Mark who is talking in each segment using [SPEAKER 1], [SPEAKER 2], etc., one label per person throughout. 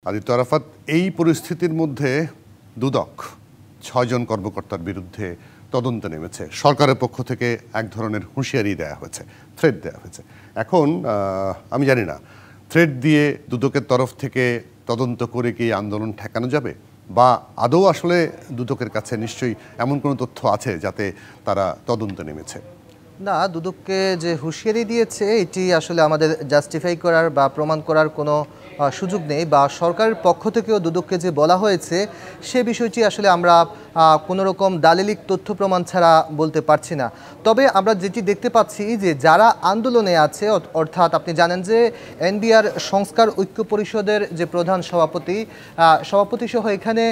[SPEAKER 1] আদিত্য আরাফাত, এই পরিস্থিতির মধ্যে দুদক ৬ জন কর্মকর্তার বিরুদ্ধে তদন্তে নেমেছে। সরকারের পক্ষ থেকে এক ধরনের হুঁশিয়ারি দেওয়া হয়েছে, থ্রেট দেওয়া হয়েছে। এখন আমি জানি না, থ্রেট দিয়ে দুদকের তরফ থেকে তদন্ত করে কি আন্দোলন ঠেকানো যাবে, বা আদৌ আসলে দুদকের কাছে নিশ্চয়ই এমন কোনো তথ্য আছে যাতে তারা তদন্তে নেমেছে?
[SPEAKER 2] না, দুদককে যে হুঁশিয়ারি দিয়েছে এটি আসলে আমাদের জাস্টিফাই করার বা প্রমাণ করার কোনো সুযোগ নেই, বা সরকারের পক্ষ থেকেও দুদককে যে বলা হয়েছে সে বিষয়টি আসলে আমরা কোনো রকম দালিলিক তথ্য প্রমাণ ছাড়া বলতে পারছি না। তবে আমরা যেটি দেখতে পাচ্ছি যে যারা আন্দোলনে আছে, অর্থাৎ আপনি জানেন যে এনবিআর সংস্কার ঐক্য পরিষদের যে প্রধান সভাপতি সহ এখানে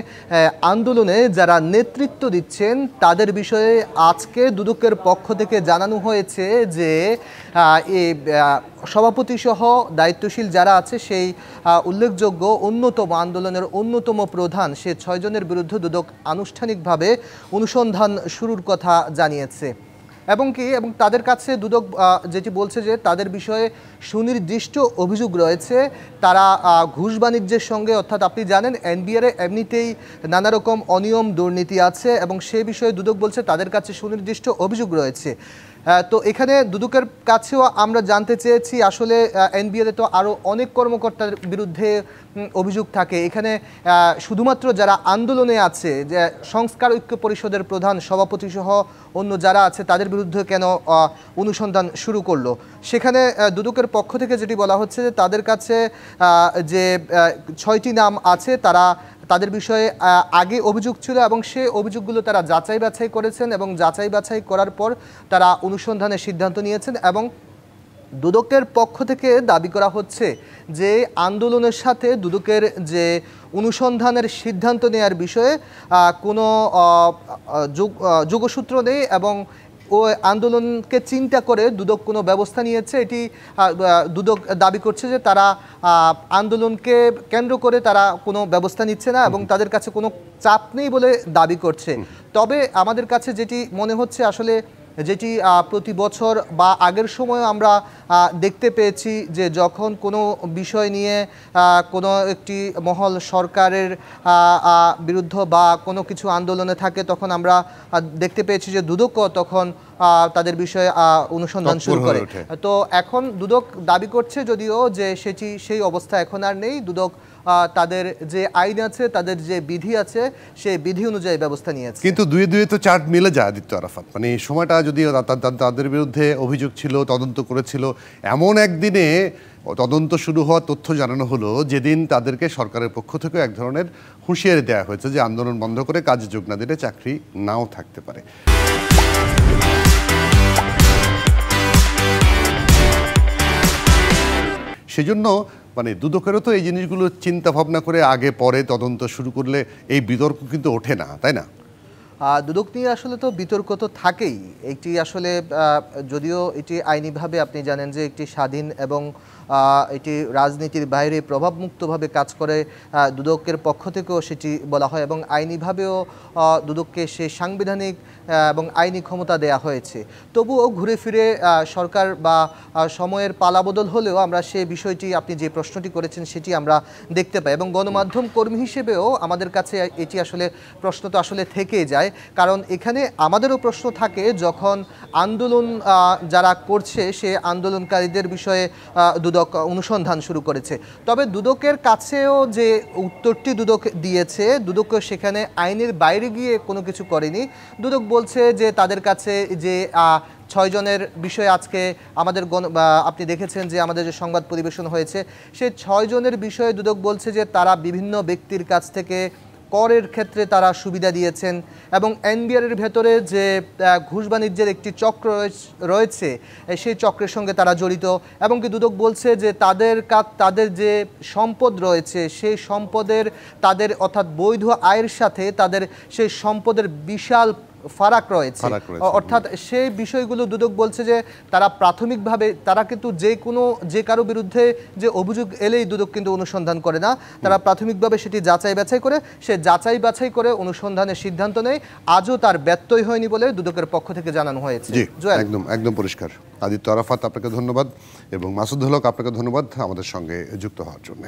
[SPEAKER 2] আন্দোলনে যারা নেতৃত্ব দিচ্ছেন তাদের বিষয়ে আজকে দুদকের পক্ষ থেকে জানানো হয়েছে যে সভাপতি সহ দায়িত্বশীল যারা আছে সেই উল্লেখযোগ্য অন্যতম আন্দোলনের অন্যতম প্রধান সে ৬ জনের বিরুদ্ধে দুদক আনুষ্ঠানিকভাবে অনুসন্ধান শুরুর কথা জানিয়েছে। এবং তাদের কাছে দুদক যেটি বলছে যে তাদের বিষয়ে সুনির্দিষ্ট অভিযোগ রয়েছে। তারা ঘুষ বাণিজ্যের সঙ্গে, অর্থাৎ আপনি জানেন এনবিআরে এমনিতেই নানা রকম অনিয়ম দুর্নীতি আছে, এবং সে বিষয়ে দুদক বলছে তাদের কাছে সুনির্দিষ্ট অভিযোগ রয়েছে। তো এখানে দুদকের কাছেও আমরা জানতে চেয়েছি, আসলে এনবিআরে তো আরও অনেক কর্মকর্তার বিরুদ্ধে অভিযোগ থাকে, এখানে শুধুমাত্র যারা আন্দোলনে আছে, যে সংস্কার ঐক্য পরিষদের প্রধান সভাপতি সহ অন্য যারা আছে তাদের বিরুদ্ধে কেন অনুসন্ধান শুরু করলো? সেখানে দুদকের পক্ষ থেকে যেটি বলা হচ্ছে যে তাদের কাছে যে ৬টি নাম আছে তাদের বিষয়ে আগে অভিযোগ ছিল, এবং সেই অভিযোগগুলো তারা যাচাই বাছাই করেছেন, এবং যাচাই বাছাই করার পর তারা অনুসন্ধানের সিদ্ধান্ত নিয়েছেন। এবং দুদকের পক্ষ থেকে দাবি করা হচ্ছে যে আন্দোলনের সাথে দুদকের যে অনুসন্ধানের সিদ্ধান্ত নেওয়ার বিষয়ে কোনো যোগসূত্র নেই, এবং ও আন্দোলনকে চিন্তা করে দুদক কোনো ব্যবস্থা নিয়েছে। এটি দুদক দাবি করছে যে তারা আন্দোলনকে কেন্দ্র করে তারা কোনো ব্যবস্থা নিচ্ছে না, এবং তাদের কাছে কোনো চাপ নেই বলে দাবি করছে। তবে আমাদের কাছে যেটি মনে হচ্ছে, আসলে যেটি প্রতি বছর বা আগের সময় আমরা দেখতে পেয়েছি যে যখন কোনো বিষয় নিয়ে কোনো একটি মহল সরকারের বিরুদ্ধে বা কোনো কিছু আন্দোলনে থাকে, তখন আমরা দেখতে পেয়েছি যে দুদকও তখন তাদের বিষয়ে অনুসন্ধান শুরু করে। তো এখন দুদক দাবি করছে যদিও যে সেই অবস্থা এখন আর নেই। দুদক তাদের যে আইন আছে, তাদের যে বিধি আছে, সেই বিধি অনুযায়ী ব্যবস্থা নিয়েছে।
[SPEAKER 1] কিন্তু দুয়ে তো চার্ট মিলে যায় আদিত্য আরাফাত। মানে এই সময়টা যদিও তাদের বিরুদ্ধে অভিযোগ ছিল, তদন্ত করেছিল, এমন একদিনে তদন্ত শুরু হওয়ার তথ্য জানানো হলো যেদিন তাদেরকে সরকারের পক্ষ থেকে এক ধরনের হুঁশিয়ারি দেওয়া হয়েছে যে আন্দোলন বন্ধ করে কাজে যোগ না দিলে চাকরি নাও থাকতে পারে। সেজন্য মানে দুদকেরও তো এই জিনিসগুলো চিন্তা ভাবনা করে আগে পরে তদন্ত শুরু করলে এই বিতর্ক কিন্তু ওঠে না, তাই না?
[SPEAKER 2] দুদক নিয়ে আসলে তো বিতর্ক তো থাকেই। এটি আসলে যদিও এটি আইনিভাবে আপনি জানেন যে একটি স্বাধীন এবং এটি রাজনীতির বাইরে প্রভাবমুক্তভাবে কাজ করে, দুদকের পক্ষ থেকেও সেটি বলা হয়, এবং আইনিভাবেও দুদককে সে সাংবিধানিক এবং আইনি ক্ষমতা দেয়া হয়েছে। তবুও ঘুরে ফিরে সরকার বা সময়ের পালাবদল হলেও আমরা সে বিষয়টি, আপনি যে প্রশ্নটি করেছেন সেটি আমরা দেখতে পাই, এবং গণমাধ্যম কর্মী হিসেবেও আমাদের কাছে এটি আসলে প্রশ্ন তো আসলে থেকেই যায়। কারণ এখানে আমাদেরও প্রশ্ন থাকে, যখন আন্দোলন যারা করছে সে আন্দোলনকারীদের বিষয়ে দুদক অনুসন্ধান শুরু করেছে। তবে দুদকের কাছেও যে উত্তরটি দুদক দিয়েছে, দুদকও সেখানে আইনের বাইরে গিয়ে কোনো কিছু করেনি। দুদক বলছে যে তাদের কাছে যে ৬ জনের বিষয়ে আজকে আমাদের আপনি দেখেছেন যে আমাদের যে সংবাদ পরিবেশন হয়েছে, সেই ৬ জনের বিষয়ে দুদক বলছে যে তারা বিভিন্ন ব্যক্তির কাছ থেকে করের ক্ষেত্রে তারা সুবিধা দিয়েছেন, এবং এনবিআরের ভেতরে যে ঘুষ বাণিজ্যের একটি চক্র রয়েছে সেই চক্রের সঙ্গে তারা জড়িত, এবং কি দুদক বলছে যে তাদের যে সম্পদ রয়েছে সেই সম্পদের অর্থাৎ বৈধ আয়ের সাথে তাদের সেই সম্পদের বিশাল ফারাক রয়েছে। অর্থাৎ সেই বিষয়গুলো দুদক বলছে যে তারা প্রাথমিকভাবে তারা কিন্তু যে কারো বিরুদ্ধে যে অভিযোগ এলেই দুদক কিন্তু অনুসন্ধান করে না, তারা প্রাথমিকভাবে সেটি যাচাই বাছাই করে অনুসন্ধানের সিদ্ধান্ত নেয়। আজও তার ব্যত্যয় হয়নি বলে দুদকের পক্ষ থেকে জানানো হয়েছে।
[SPEAKER 1] একদম পরিষ্কার। আদিত্য আরাফাত, আপনাকে ধন্যবাদ, এবং মাসুদ হক, আপনাকে ধন্যবাদ আমাদের সঙ্গে যুক্ত হওয়ার জন্য।